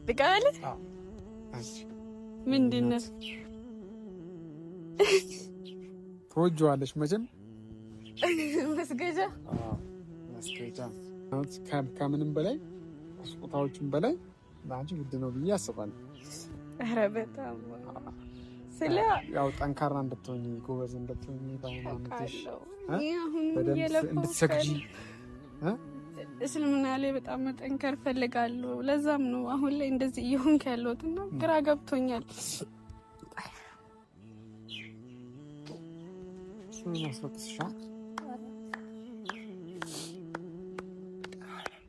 ልቀበል? ምንድን ነው ትወጂዋለሽ መቼም መስገጃ መስገጃ ከምንም በላይ ስጦታዎችን በላይ ለአንቺ ውድ ነው ብዬ አስባለሁ። ኧረ በጣም ያው ጠንካራ እንድትሆኚ ጎበዝ እንድትሆኚ በሃይማኖትሽ እንድትሰግጂ እስልምና ላይ በጣም መጠንከር ፈልጋለሁ። ለዛም ነው አሁን ላይ እንደዚህ እየሆንክ ያለሁት እና ግራ ገብቶኛል።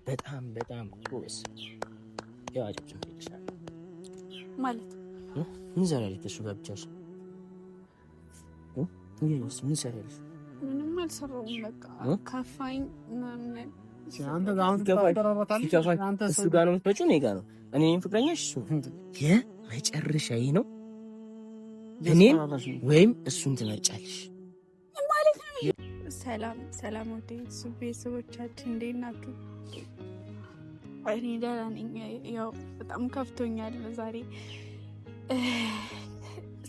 በጣም በጣም ጎበዝ ያው አጭብጭብ ማለት ምን ዘራለች እሱ ጋር ብቻሽ ምን ሰራለች? ምንም አልሰራሁም። በቃ ከፋኝ ምናምን አንተ ጋር ተራራታለህ። አንተ እሱ ጋር ነው የምትመጪው፣ እኔ ጋር ነው። እኔም ፍቅረኛሽ እሱ የመጨረሻዬ ነው። እኔም ወይም እሱን ትመርጫለሽ ማለት ነው። ሰላም ሰላም፣ ወደ ቤተሰቦቻችን እንዴት ናችሁ? እኔ ደህና ነኝ። ያው በጣም ከፍቶኛል ዛሬ።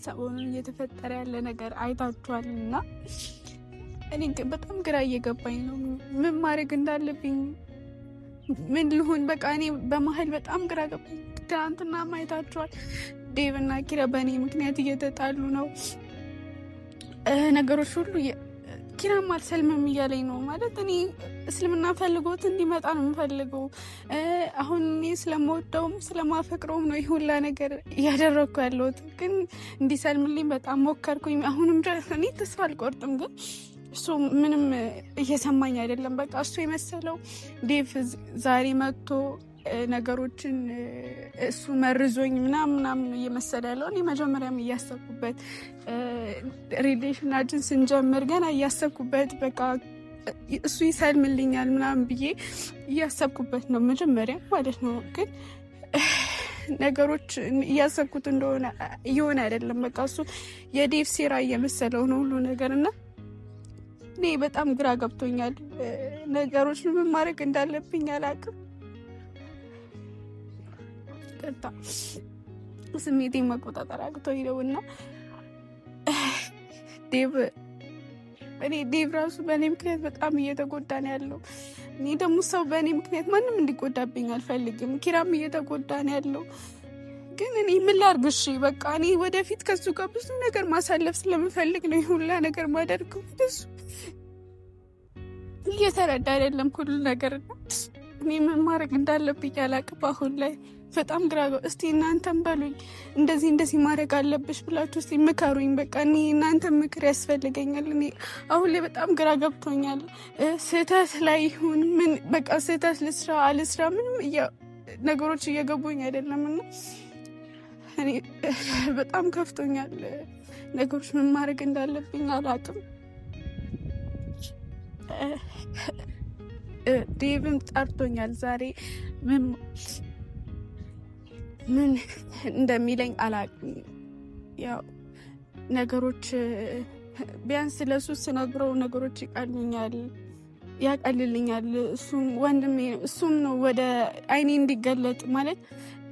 ሰሞኑን እየተፈጠረ ያለ ነገር አይታችኋል እና እኔ በጣም ግራ እየገባኝ ነው። ምን ማድረግ እንዳለብኝ ምን ልሁን፣ በቃ እኔ በመሀል በጣም ግራ ገባኝ። ትናንትና አይታችኋል፣ ዴቭ እና ኪራ በእኔ ምክንያት እየተጣሉ ነው። ነገሮች ሁሉ ኪራም አልሰልምም እያለኝ ነው። ማለት እኔ እስልምና ፈልጎት እንዲመጣ ነው የምፈልገው። አሁን እኔ ስለምወደውም ስለማፈቅረውም ነው ይህ ሁላ ነገር እያደረግኩ ያለሁት። ግን እንዲሰልምልኝ በጣም ሞከርኩኝ። አሁንም ድረስ እኔ ተስፋ አልቆርጥም፣ ግን እሱ ምንም እየሰማኝ አይደለም። በቃ እሱ የመሰለው ዴቭ ዛሬ መጥቶ ነገሮችን እሱ መርዞኝ ምናምን እየመሰለ ያለው። እኔ መጀመሪያም እያሰብኩበት ሪሌሽናችን ስንጀምር ገና እያሰብኩበት በቃ እሱ ይሰልምልኛል ምናምን ብዬ እያሰብኩበት ነው መጀመሪያ ማለት ነው። ግን ነገሮች እያሰብኩት እንደሆነ እየሆነ አይደለም። በቃ እሱ የዴቭ ሴራ እየመሰለው ነው ሁሉ ነገር እና እኔ በጣም ግራ ገብቶኛል። ነገሮች ምን ማድረግ እንዳለብኝ አላውቅም። ስሜቴን መቆጣጠር አቅቶኝ ነው እና ዴቭ ራሱ በእኔ ምክንያት በጣም እየተጎዳ ነው ያለው። እኔ ደግሞ ሰው በእኔ ምክንያት ማንም እንዲጎዳብኝ አልፈልግም። ኪራም እየተጎዳ ነው ያለው። ግን እኔ ምን ላድርግ? እሺ በቃ እኔ ወደፊት ከሱ ጋር ብዙ ነገር ማሳለፍ ስለምፈልግ ነው ሁላ ነገር ማደርገው። እሱ እየተረዳ አይደለም ሁሉ ነገር። እኔ ምን ማድረግ እንዳለብኝ አላውቅም አሁን ላይ በጣም ግራ። እስቲ እናንተም በሉኝ፣ እንደዚህ ማድረግ አለብሽ ብላችሁ እስቲ ምከሩኝ። በቃ እኔ እናንተ ምክር ያስፈልገኛል። እኔ አሁን ላይ በጣም ግራ ገብቶኛል። ስህተት ላይ ይሁን ምን በቃ ስህተት አልስራ ምንም ነገሮች እየገቡኝ አይደለም እና እኔ በጣም ከፍቶኛል። ነገሮች ምን ማድረግ እንዳለብኝ አላውቅም። ዴቭም ጠርቶኛል ዛሬ ምን እንደሚለኝ አላውቅም። ያው ነገሮች ቢያንስ ለሱ ስነግረው ነገሮች ያቀልልኛል። እሱም ወንድሜ እሱም ነው ወደ አይኔ እንዲገለጥ ማለት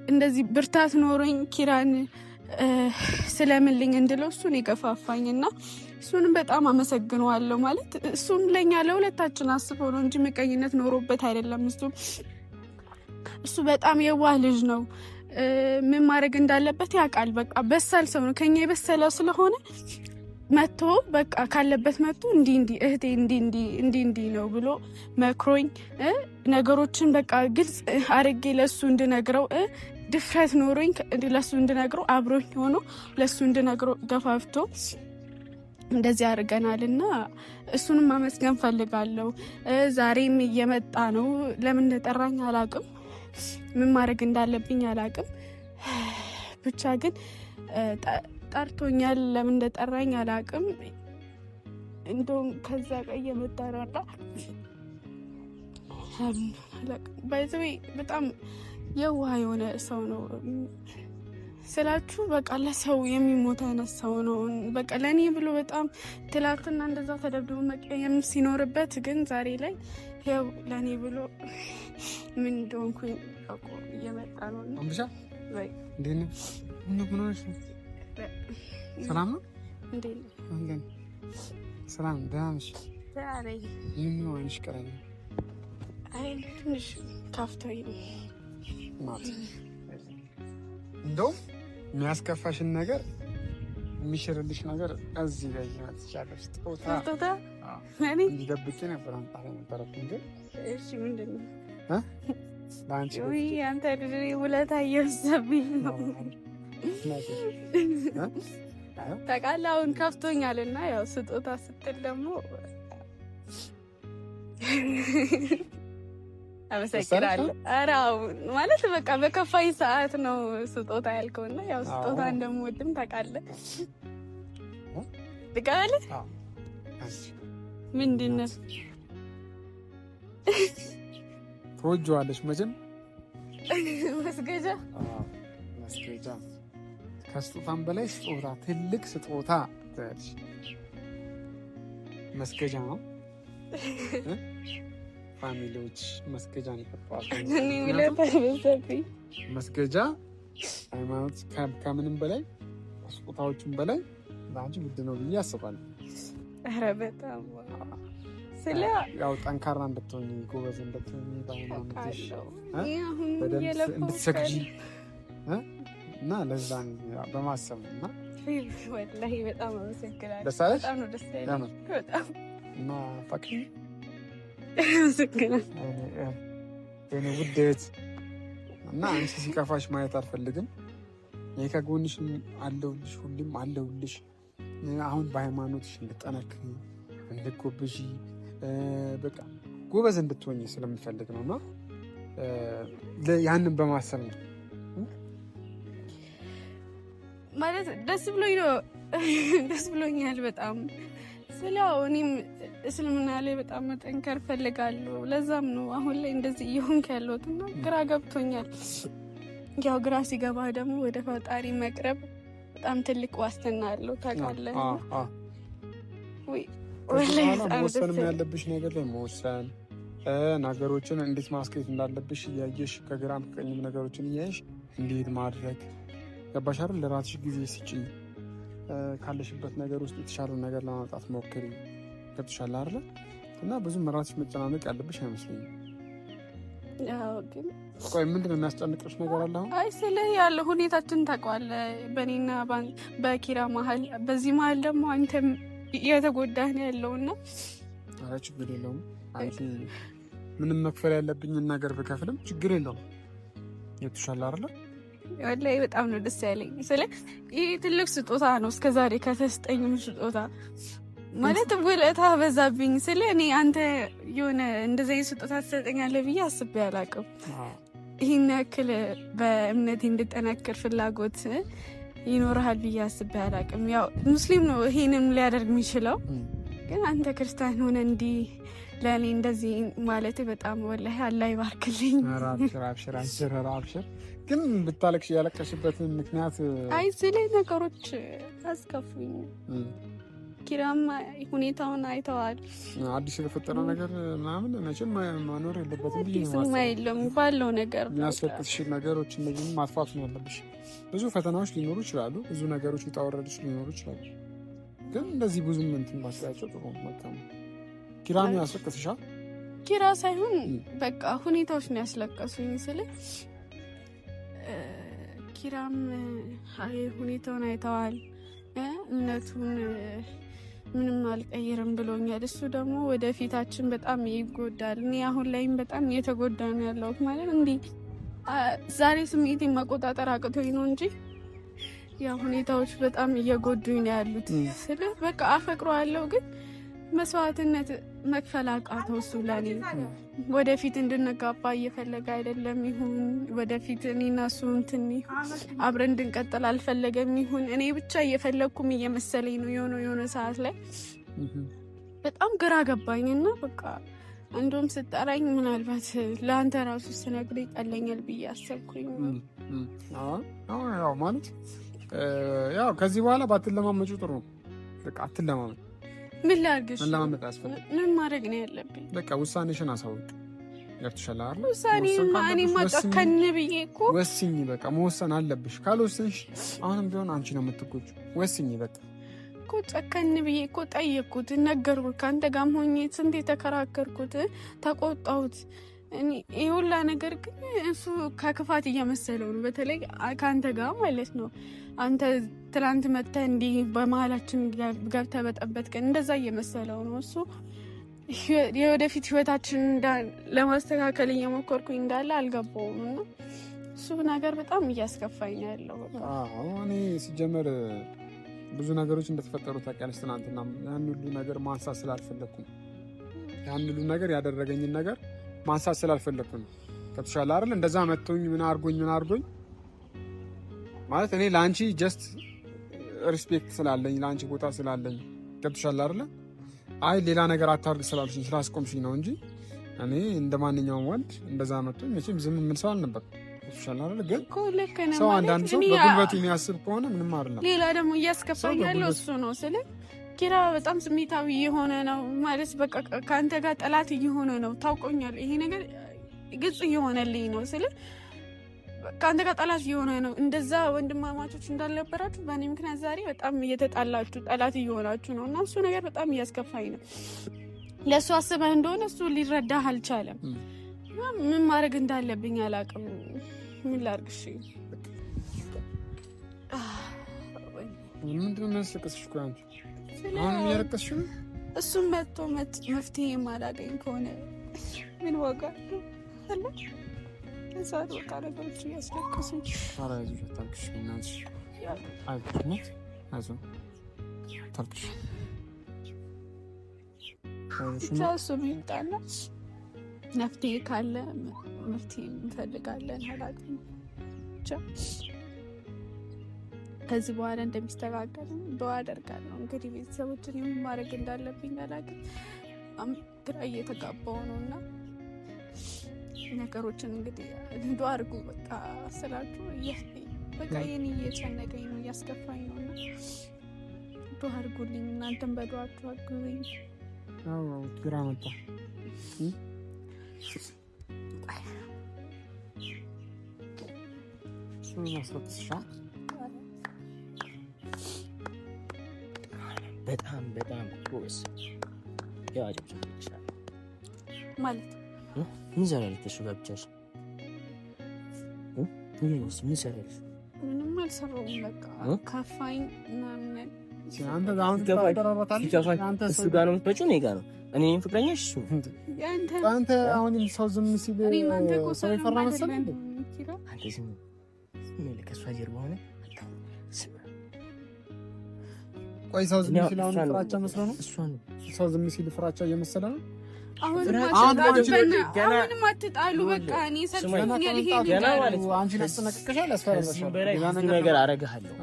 እንደዚህ ብርታት ኖሮኝ ኪራን ስለምልኝ እንድለው እሱን የገፋፋኝ እና እሱንም በጣም አመሰግነዋለሁ። ማለት እሱም ለኛ ለሁለታችን አስበው ነው እንጂ ምቀኝነት ኖሮበት አይደለም። እሱ በጣም የዋህ ልጅ ነው። ምን ማድረግ እንዳለበት ያውቃል። በቃ በሳል ሰው ነው፣ ከኛ የበሰለ ስለሆነ መጥቶ በቃ ካለበት መጥቶ እንዲህ እህቴ እንዲህ ነው ብሎ መክሮኝ ነገሮችን በቃ ግልጽ አድርጌ ለሱ እንድነግረው ድፍረት ኖሮኝ ለሱ እንድነግረው አብሮኝ ሆኖ ለሱ እንድነግረው ገፋፍቶ እንደዚህ አድርገናልና እሱንም ማመስገን ፈልጋለሁ። ዛሬም እየመጣ ነው። ለምን እንደጠራኝ አላውቅም። ምን ማድረግ እንዳለብኝ አላውቅም። ብቻ ግን ጠርቶኛል። ለምን እንደጠራኝ አላውቅም። እንደውም ከዛ ጋር እየመጣ ነውና ባይዘዌ በጣም የዋህ የሆነ ሰው ነው ስላችሁ በቃ ለሰው የሚሞት አይነት ሰው ነው። በቃ ለእኔ ብሎ በጣም ትላንትና እንደዛ ተደብድቦ መቀየም ሲኖርበት ግን ዛሬ ላይ ያው ለእኔ ብሎ ምን እንደሆንኩኝ አውቆ እየመጣ ነው። አንብሻ እንዴት ነው? ምን ሆነሽ ነው? ሰላም ነው? እንዴት ነው? ሰላም ደህና ነሽ? ደህና ነኝ። ምን ሆነሽ ቀረኝ? አይ ትንሽ ካፍቶኝ ነው። እንደውም የሚያስከፋሽን ነገር የሚሽርልሽ ነገር እዚህ ላይ ይመጥቻለሽ። ስጦታ እኔ እንዲደብቄ ነበር አንጣላ ነበረብኝ። ግን እሺ ምንድን ነው ለአንቺ አንተ ልጅ ውለታ እየወሰብኝ ነው ታውቃለህ። አሁን ከፍቶኛል እና ያው ስጦታ ስትል ደግሞ አመሰግናለሁ። ኧረ ማለት በቃ በከፋኝ ሰዓት ነው ስጦታ ያልከውና ያው ስጦታ እንደምወድም ታውቃለህ። ልቀበልህ? ምንድን ነው ትወጂዋለሽ መቼም። መስገጃ መስገጃ ከስጦታም በላይ ስጦታ፣ ትልቅ ስጦታ መስገጃ ነው። ፋሚሊዎች መስገጃ ነው ይፈጥራሉ። መስገጃ ሃይማኖት ከምንም በላይ ስጦታዎችም በላይ ለአንቺ ውድ ነው ብዬ አስባለሁ። ኧረ በጣም ያው ጠንካራ እንድትሆኚ ጎበዝ እንድትሆኚ በሃይማኖትሽ እንድትሰግጂ እና ለዛ በማሰብ እና ወላሂ በጣም አመሰግናለሁ። ደስ አለሽ? በጣም ነው ደስ ያለኝ በጣም እና ፈቅሪ አመሰግናለሁ የኔ ውድ እህት እና አንቺ ሲከፋሽ ማየት አልፈልግም። እኔ ከጎንሽ አለሁልሽ፣ ሁሌም አለሁልሽ። አሁን በሃይማኖትሽ እንድጠነክሪ እንድትጎብዢ በቃ ጎበዝ እንድትሆኝ ስለምፈልግ ነው እና ያንን በማሰብ ነው ማለት ደስ ብሎኝ ነው። ደስ ብሎኛል በጣም ስለው እኔም እስልምና ላይ በጣም መጠንከር ፈልጋለሁ። ለዛም ነው አሁን ላይ እንደዚህ እየሆንክ ያለሁት እና ግራ ገብቶኛል። ያው ግራ ሲገባ ደግሞ ወደ ፈጣሪ መቅረብ በጣም ትልቅ ዋስትና አለው ታውቃለህ። መወሰንም ያለብሽ ነገር ላይ መወሰን፣ ነገሮችን እንዴት ማስኬት እንዳለብሽ እያየሽ ከግራም ከቀኝም ነገሮችን እያየሽ እንዴት ማድረግ ገባሽ አይደል? ለራስሽ ጊዜ ስጪ። ካለሽበት ነገር ውስጥ የተሻለው ነገር ለማምጣት ሞክሪ። ገብቶሻል አይደል? እና ብዙም ራስሽ መጨናነቅ ያለብሽ አይመስለኝም። ያው ግን ቆይ ምንድነው የሚያስጨንቅሽ ነገር አለ አሁን? አይ ስለ ያለው ሁኔታችን ታውቀዋለህ፣ በእኔና በኪራ መሀል። በዚህ መሀል ደግሞ አንተም እየተጎዳህ ነው ያለውና ኧረ ችግር የለውም። አንቺ ምንም መክፈል ያለብኝን ነገር ብከፍልም ችግር የለውም። የቱሻል አይደል? ወላሂ በጣም ነው ደስ ያለኝ። ይህ ትልቅ ስጦታ ነው እስከዛሬ ከተሰጠኝም ስጦታ ማለት ውለታ በዛብኝ። እኔ አንተ የሆነ እንደዚህ ስጦታ ትሰጠኛለህ ብዬ አስቤ አላውቅም። ይህን ያክል በእምነቴ እንድጠነክር ፍላጎት ይኖርሃል ብዬ አስቤ አላውቅም። ያው ሙስሊም ነው ይሄንን ሊያደርግ የሚችለው፣ ግን አንተ ክርስቲያን ሆነ እንዲህ ለእኔ እንደዚህ ማለት በጣም ወላሂ አላህ ይባርክልኝ። አብሽር። ግን ብታለቅሽ ያለቀሽበትን ምክንያት አይ ስለ ነገሮች አስከፉኝ። ኪራም ሁኔታውን አይተዋል። አዲስ የተፈጠረ ነገር ምናምን መቼም መኖር የለበትም ብዬ የለም ባለው ነገር የሚያስለቅስሽ ነገሮች እነዚህ ማጥፋት ነው ያለብሽ። ብዙ ፈተናዎች ሊኖሩ ይችላሉ፣ ብዙ ነገሮች ሊጣወረድሽ ሊኖሩ ይችላሉ። ግን እንደዚህ ብዙ እንትን ማስያቸው ጥሩ መልካም። ኪራም ያስለቅስሻል? ኪራ ሳይሆን በቃ ሁኔታዎች ነው ያስለቀሱኝ። ኪራም ሁኔታውን አይተዋል። እምነቱን ምንም አልቀይርም ብሎኛል። እሱ ደግሞ ወደፊታችን በጣም ይጎዳል። እኔ አሁን ላይም በጣም እየተጎዳ ነው ያለሁት። ማለት እንዲህ ዛሬ ስሜቴን መቆጣጠር አቅቶኝ ነው እንጂ ያ ሁኔታዎች በጣም እየጎዱኝ ነው ያሉት። በቃ አፈቅረዋለሁ ግን መስዋዕትነት መክፈል አቃተው። እሱ ለኔ ወደፊት እንድንጋባ እየፈለገ አይደለም። ይሁን ወደፊት እኔና እሱ እንትን አብረን እንድንቀጥል አልፈለገም። ይሁን እኔ ብቻ እየፈለግኩም እየመሰለኝ ነው። የሆነ ሰዓት ላይ በጣም ግራ ገባኝና በቃ እንደውም ስጠራኝ ምናልባት ለአንተ ራሱ ስነግር ይቀለኛል ብዬ አሰብኩኝ። ያው ማለት ያው ከዚህ በኋላ ባትለማመጩ ጥሩ ነው። በቃ አትለማመጭ። ምን ላድርግሽ? መለማመጥ አያስፈልግም። ምን ማድረግ ነው ያለብኝ? በቃ ውሳኔሽን አሳውቅ። ገብቶሻል አይደል? እኔማ ጨከን ብዬ እኮ ወስኝ። በቃ መወሰን አለብሽ። ካልወሰንሽ አሁንም ቢሆን አንቺ ነው የምትጎጂው። ወስኝ በቃ እኮ ጨከን ብዬ እኮ ጠየቅኩት፣ ነገርኩት። ከአንተ ጋርም ሆኜ ስንት የተከራከርኩት፣ ተቆጣሁት። ይህ ሁላ ነገር ግን እሱ ከክፋት እየመሰለው ነው። በተለይ ከአንተ ጋር ማለት ነው። አንተ ትናንት መጥተህ እንዲህ በመሀላችን ገብተህ በጠበጥከን እንደዛ እየመሰለው ነው እሱ። የወደፊት ህይወታችን ለማስተካከል እየሞከርኩኝ እንዳለ አልገባውም እና እሱ ነገር በጣም እያስከፋኝ ነው ያለው። እኔ ሲጀመር ብዙ ነገሮች እንደተፈጠሩ ታውቂያለሽ። ትናንትና ያን ሁሉ ነገር ማንሳት ስላልፈለግኩም ያን ሁሉ ነገር ያደረገኝን ነገር ማንሳት ስላልፈለግኩም ከተሻለ አይደል እንደዛ መጥቶኝ ምን አርጎኝ ማለት እኔ ለአንቺ ጀስት ሪስፔክት ስላለኝ ለአንቺ ቦታ ስላለኝ ገብቶሻል አይደል? አይ ሌላ ነገር አታርግ ስላልሽኝ ስላስቆምሽኝ ነው እንጂ እኔ እንደ ማንኛውም ወንድ እንደዛ መጥቶኝ መቼም ዝም ምን ሰው አልነበር። ገብቶሻል አይደል? ግን ሰው አንዳንድ ሰው በጉልበቱ የሚያስብ ከሆነ ምንም አይደለም። ሌላ ደግሞ እያስከፋኝ ያለው እሱ ነው ስለ ኪራ በጣም ስሜታዊ የሆነ ነው ማለት በቃ ከአንተ ጋር ጠላት እየሆነ ነው። ታውቆኛል። ይሄ ነገር ግልጽ እየሆነልኝ ነው ስለ ከአንተ ጋር ጠላት እየሆነ ነው። እንደዛ ወንድማማቾች እንዳልነበራችሁ በእኔ ምክንያት ዛሬ በጣም እየተጣላችሁ ጠላት እየሆናችሁ ነው እና እሱ ነገር በጣም እያስከፋኝ ነው። ለእሱ አስበህ እንደሆነ እሱ ሊረዳህ አልቻለም። ምን ማድረግ እንዳለብኝ አላውቅም። ምን ላድርግ? እሺ ምንድን ነው የሚያስለቅስሽ? አሁን እያለቀስሽ ነው? እሱም መጥቶ መፍትሄ የማላገኝ ከሆነ ምን ዋጋ አለው? እዛት በቃ ነገሮች እያስለቀሱኝ። ኧረ አይዞሽ አታልቅሽ በእናትሽ። አይዞሽ አታልቅሽ። ብቻ እሱ ይምጣና መፍትሄ ካለ መፍትሄ እንፈልጋለን። አላውቅም ብቻ ከዚህ በኋላ እንደሚስተካከል ዱዓ አደርጋለሁ። እንግዲህ ቤተሰቦችን የምን ማድረግ እንዳለብኝ አላውቅም። ግራ እየተጋባሁ ነው እና ነገሮችን እንግዲህ ዱዓ አድርጉ በቃ ስላችሁ በቃ የኔ እየጨነቀኝ ነው እያስከፋኝ ነው እና ዱዓ አድርጉልኝ። እናንተም በዱዓችሁ አግዙኝ። ግራ መጣ በጣም ቁስ ያዋጭ ይችላል ማለት ምን ዘራለች? እሱ ጋር ብቻሽ ምን ሰራለች? ምንም አልሰራሁም። በቃ ከፋኝ ምናምን። አንተ እሱ ጋር ነው የምትመጪው? እኔ ጋር ነው። እኔ ፍቅረኛሽ እሱ አንተ አሁን ሰው ዝም ሲል ሰው ይፈራ መሰለኝ። አንተ ዝም ከእሷ ጀርባ ሆነ ቆይ ሰው ዝም ሲል አሁን ፍራቻ መስሎ ነው? ሰው ዝም ሲል ፍራቻ እየመሰለ ነው። አሁንም አትጣሉ። በቃ እኔ ሰልፈኛል። ይሄ አንቺ ለስተነቀቀሻል ያስፈራራሻል። ብዙ ነገር አረጋለሁ።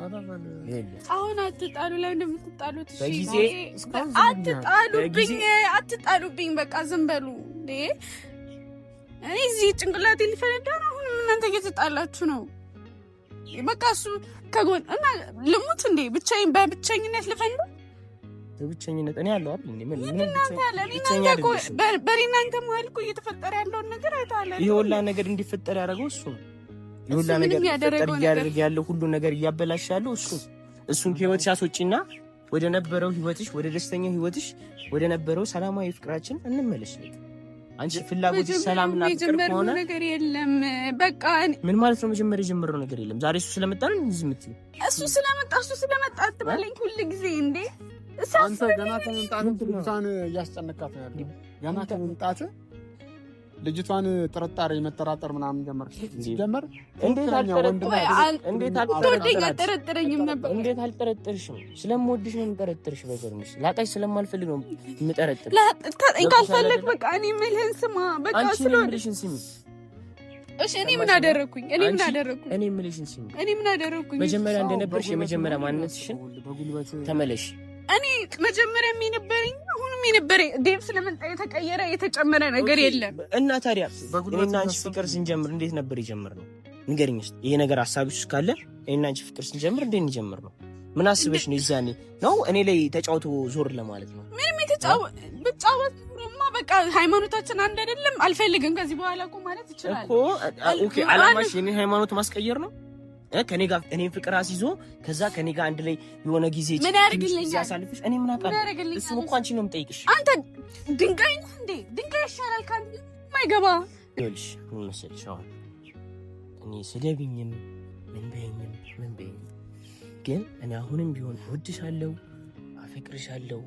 አሁን አትጣሉ። ለምን እንደምትጣሉት? በጊዜ አትጣሉብኝ። በቃ ዝም በሉ። እኔ እዚህ ጭንቅላቴ ሊፈነዳ ነው። አሁን እናንተ እየተጣላችሁ ነው። በቃ እሱ ከጎን እና ልሙት እንዴ? ብቻዬን በብቸኝነት ልፈንዳ? በብቸኝነት እኔ ያለው አይደል? ምን በእናንተ መሀል እኮ እየተፈጠረ ያለውን ነገር አይተሃል። ይሄ ሁላ ነገር እንዲፈጠር ያደረገው እሱ ነው። ይሄ ሁላ ነገር እያደረገ ያለው ሁሉ ነገር እያበላሽ ያለው እሱ። እሱን ከህይወትሽ አስወጪና ወደ ነበረው ህይወትሽ፣ ወደ ደስተኛው ህይወትሽ፣ ወደ ነበረው ሰላማዊ ፍቅራችን እንመለስ። አንቺ ፍላጎትሽ ሰላምና ፍቅር ከሆነ ነገር የለም። በቃ ምን ማለት ነው? መጀመሪያ የጀመረው ነገር የለም። ዛሬ እሱ ስለመጣ ነው እንጂ የምትይው እሱ ስለመጣ አትበለኝ ሁሉ ጊዜ እንዴ። አንተ ገና ከመምጣትህ ልጅቷን እያስጨነቃት ነው ያለው። ገና ከመምጣትህ ልጅቷን ጥርጣሬ መጠራጠር ምናምን ጀመርክ። ሲጀመር እንዴት አልጠረጥረኝም ነበር? እንዴት አልጠረጥርሽም? ስለምወድሽ ነው የምጠረጥርሽ። በገርምሽ ላጣሽ ስለማልፈልግ ነው የምጠረጥርሽ። ካልፈለግ በቃ እኔ የምልህን ስማ። በቃ ስለምልሽን ስሚ። እሺ እኔ ምን አደረኩኝ? እኔ የምልሽን ስሚ። እኔ ምን አደረኩኝ? መጀመሪያ እንደነበርሽ የመጀመሪያ ማንነትሽን ተመለሽ። እኔ መጀመሪያ የነበረኝ አሁንም የነበረኝ ዴቭ ስለመጣ የተቀየረ የተጨመረ ነገር የለም። እና ታዲያ እኔና አንቺ ፍቅር ስንጀምር እንዴት ነበር የጀመርነው? ንገሪኝ እስኪ። ይሄ ነገር ሀሳብሽ ውስጥ ካለ እኔና አንቺ ፍቅር ስንጀምር እንዴት ነው የጀመርነው? ምን አስበሽ ነው? ይዛኔ ነው እኔ ላይ ተጫውቶ ዞር ለማለት ነው? ምንም ብጫወት ኑሮማ በቃ ሃይማኖታችን አንድ አይደለም። አልፈልግም ከዚህ በኋላ እኮ ማለት ይችላል እኮ። ኦኬ አላማሽ የኔ ሃይማኖት ማስቀየር ነው ከኔ ጋር እኔን ፍቅር አስይዞ ከዛ ከኔ ጋር አንድ ላይ የሆነ ጊዜ ምን ያደርግልኛል? ያሳልፍሽ እኔ ምን አውቃለሁ? እሱም እኮ አንቺ ነው የምጠይቅሽ። አንተ ድንጋይ ነህ እንዴ? ድንጋይ ይሻላል ካንተ ማይገባ ይልሽ ምን መሰልሽ? አሁን እኔ ስለብኝም ምን በይኝም ግን እኔ አሁንም ቢሆን እወድሻለሁ፣ አፈቅርሻለሁ።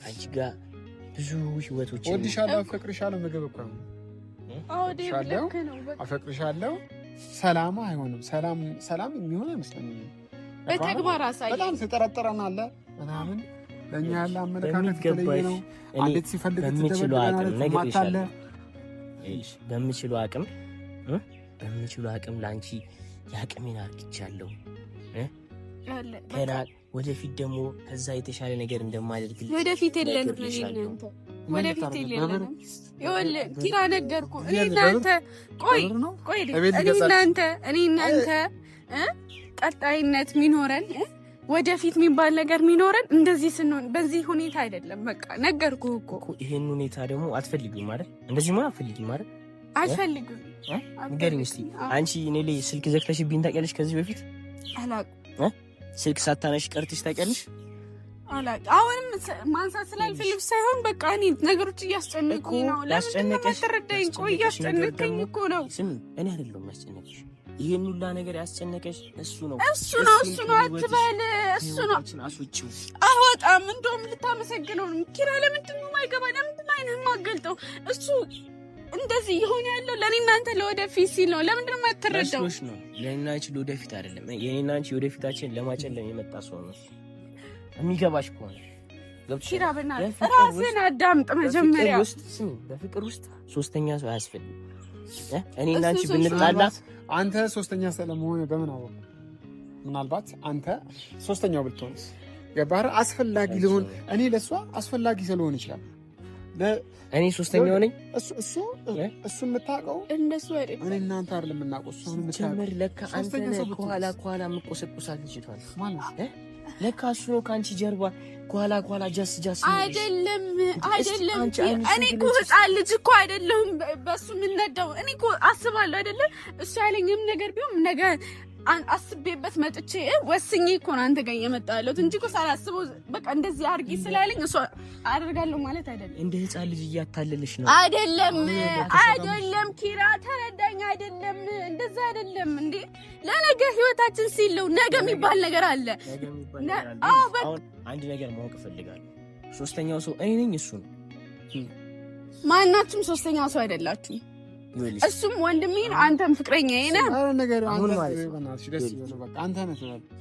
አንቺ ጋር ብዙ ህይወቶች እወድሻለሁ፣ አፈቅርሻለሁ። ምግብ እኮ ነው። አፈቅርሻለሁ ሰላም አይሆንም። ሰላም የሚሆን አይመስለኝም። በተግባር አሳይ። በጣም ትጠረጥረናለህ ምናምን። ለእኛ ያለ አመለካከት የተለየ ነው። አንዴት ሲፈልግ በምችለው አቅም ለአንቺ የአቅሜን አርግቻለሁ። ወደፊት ደግሞ ከዛ የተሻለ ነገር እንደማደርግልሽ። ወደፊት የለንም ወደፊት የለንም። ይኸውልህ ኪራ ነገርኩህ። እኔ እናንተ ቀጣይነት የሚኖረን ወደፊት የሚባል ነገር የሚኖረን እንደዚህ ስንሆን በዚህ ሁኔታ አይደለም። በቃ ነገርኩህ እኮ። ይሄን ሁኔታ ደግሞ አትፈልጊም ማለት እንደዚህ ማለት አትፈልጊም ማለት አልፈልግም። ንገሪኝ እስኪ አንቺ እኔ ላይ ስልክ ዘግተሽብኝ ታውቂያለሽ? ከዚህ በፊት አላውቅም። ስልክ ሳታነሽ ቀርተሽ ታውቂያለሽ? አሁንም ማንሳት ስላልፈልግ ሳይሆን በቃ እኔ ነገሮች እያስጨነቁኝ ነው። ላስጨነቀሽ ለምን ቆይ እያስጨነቀኝ እኮ ነው። ስሚ እኔ አይደለሁም ያስጨነቀሽ። ይሄን ሁላ ነገር ያስጨነቀሽ እሱ ነው አትበል። እሱ ነው አስወጪው። አወጣም። እንደውም ልታመሰግነው ነው ኪራ። ለምንድን ነው የማይገባ? ለምንድን ነው አይንህን የማገልጠው? እሱ እንደዚህ የሆነ ያለው ለኔና አንተ ለወደፊት ሲል ነው። ለምንድን ነው የማትረዳው? ነው ለኔና አንቺ ለወደፊት አይደለም። የኔና አንቺ ወደፊታችን ለማጨለም የመጣ ሰው ነው። የሚገባሽ ከሆነ ኪራ በእናትህ ራስህን አዳምጥ መጀመሪያ። በፍቅር ውስጥ ሶስተኛ ሰው አያስፈልግም። እኔና አንቺ ብንጣላ አንተ ሶስተኛ ስለመሆነ በምን አወቅ? ምናልባት አንተ ሶስተኛው ብትሆንስ? ገባህ? አስፈላጊ ሊሆን እኔ ለሷ አስፈላጊ ስለሆን ይችላል። እኔ ሶስተኛው ነኝ። እሱ የምታውቀው እንደሱ አይደለም። እኔ እናንተ አይደለም የምናውቀው። እሱ ጀመር ለካ አንተ ነህ ከኋላ የምቆሰቁሳት ልጅቷል ማለት ለካ እሱ ነው ከአንቺ ጀርባ ከኋላ ጃስ አይደለም። እኔ እኮ ህፃን ልጅ እኮ አይደለሁም በሱ የምነዳው። እኔ እኮ አስባለሁ አይደለም እሱ ያለኝም ነገር ቢሆን ነገ አስቤበት መጥቼ ወስኜ እኮ ነው አንተ ጋር የመጣሁት እንጂ እኮ ሳላስበው በቃ እንደዚህ አድርጊ ስላለኝ እሱ አደርጋለሁ ማለት አይደለም። እንደ ህፃን ልጅ እያታለልሽ ነው። አይደለም ኪራ ተረዳኝ። አይደለም እንደዛ አይደለም እንዴ። ለነገ ህይወታችን ሲለው ነገ የሚባል ነገር አለ። አሁን አንድ ነገር ማወቅ እፈልጋለሁ። ሶስተኛው ሰው እኔ ነኝ፣ እሱ ነው። ማናችሁም ሶስተኛው ሰው አይደላችሁም። እሱም ወንድሜን አንተም ፍቅረኛዬ ነህ።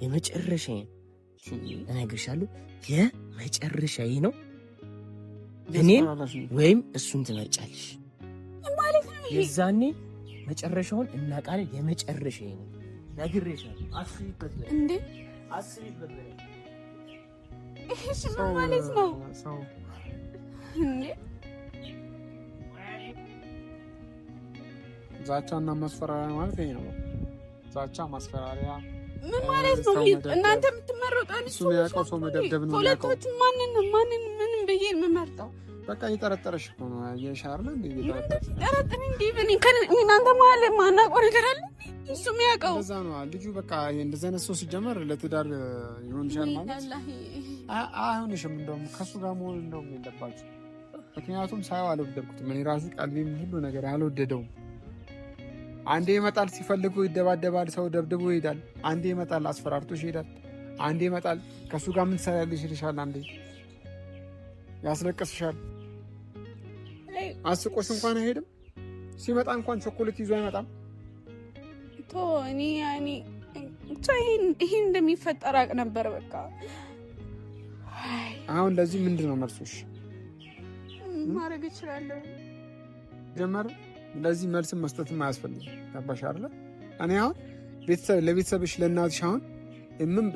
የመጨረሻዬ እነግርሻለሁ፣ የመጨረሻዬ ነው። እኔን ወይም እሱን ትመርጫለሽ ማለት ነው። የዛኔ መጨረሻውን እናውቃለን። የመጨረሻዬ ነው ነግሬሻለሁ። አስቢበት እንዴ አስቢበት። እሺ ምን ማለት ነው እንዴ? ዛቻና ማስፈራሪያ ማለት ይሄ ነው። ዛቻ ማስፈራሪያ ምን ማለት ነው? እናንተ የምትመረጡት እሱ ያውቀው ሰው መደብደብ ነው። ሁለቶቹ ማንን ምንም ብዬ የምመርጠው? በቃ እየጠረጠረሽ እኮ ነው። የሻርለ እንዴ ጠረጥን እንዴ? እናንተ ማለት ማናውቀው ነገር አለ። እሱ የሚያውቀው እንደዛ ነው ልጁ። በቃ እንደዛ አይነት ሰው ሲጀመር ለትዳር ይሆንሻል ማለት አይሆንሽም። እንደውም ከሱ ጋር መሆን እንደውም የለባችሁ። ምክንያቱም ሳይው አልወደድኩትም። እኔ ራሱ ቀልቤም ሁሉ ነገር አልወደደውም። አንዴ ይመጣል፣ ሲፈልጉ ይደባደባል፣ ሰው ደብድቦ ይሄዳል። አንዴ ይመጣል፣ አስፈራርቶሽ ይሄዳል። አንዴ ይመጣል፣ ከሱ ጋር ምን ትሰሪያለሽ ይልሻል። አንዴ ያስለቅስሻል። አስቆሽ እንኳን አይሄድም። ሲመጣ እንኳን ቾኮሌት ይዞ አይመጣም። እኔ ብቻ ይሄን እንደሚፈጠር አውቅ ነበር። በቃ አሁን ለዚህ ምንድን ነው መልሶሽ? ማድረግ እችላለሁ ጀመር። ለዚህ መልስ መስጠትም አያስፈልግም። ገባሽ አይደለ? እኔ አሁን ለቤተሰብሽ ለእናትሽ አሁን ምን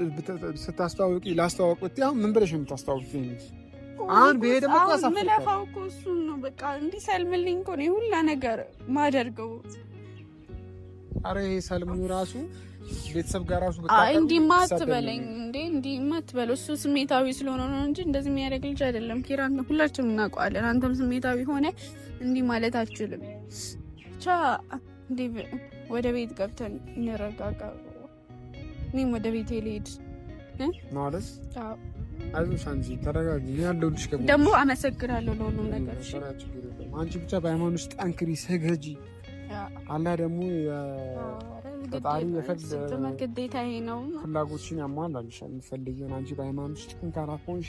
ስታስተዋውቂ ላስተዋውቁት አሁን ምን ብለሽ የምታስተዋውቂ? አሁን በሄደ መጣ ምለፋው እኮ እሱን ነው። በቃ እንዲሰልምልኝ እኮ ነው ሁላ ነገር ማደርገው። አረ ይሄ ሰልሙ ራሱ ቤተሰብ ጋር ራሱ እንዲህማ አትበለኝ እንዴ! እንዲህማ አትበለው። እሱ ስሜታዊ ስለሆነ ነው እንጂ እንደዚህ የሚያደርግ ልጅ አይደለም። ኪራን ሁላችንም እናውቀዋለን። አንተም ስሜታዊ ሆነ እንዲህ ማለት አትችልም። ብቻ እንዴ ወደ ቤት ገብተን እንረጋጋ። እኔም ወደ ቤቴ ልሄድ ማለት አይዞሽ አንቺ ተረጋጊ። ያለሁልሽ ደግሞ አመሰግናለሁ ለሁሉም ነገር። አንቺ ብቻ በሃይማኖትሽ ጠንክሪ፣ ስገጂ። አላህ ደግሞ ፈጣሪ ግዴታዬ ነው ፍላጎትሽን ያሟላልሻል። የምትፈልጊውን አንቺ በሃይማኖትሽ ጠንካራ ከሆንሽ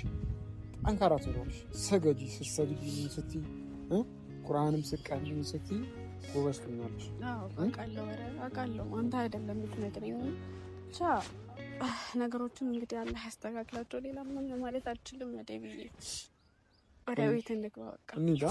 ጠንካራ ትሆናለሽ። ስገጂ፣ ስትሰግጂ ስትይ ቁርአንም ስትቀሪ ስትይ ጎበዝ ትሆኛለሽ። አውቃለሁ። አንተ አይደለም የምትነግረኝ ብቻ ነገሮችን እንግዲህ አላህ ያስተካክላቸው። ሌላ ምንም ማለት አልችልም። ወደ ቤት እንግባ በቃ እንሂዳ።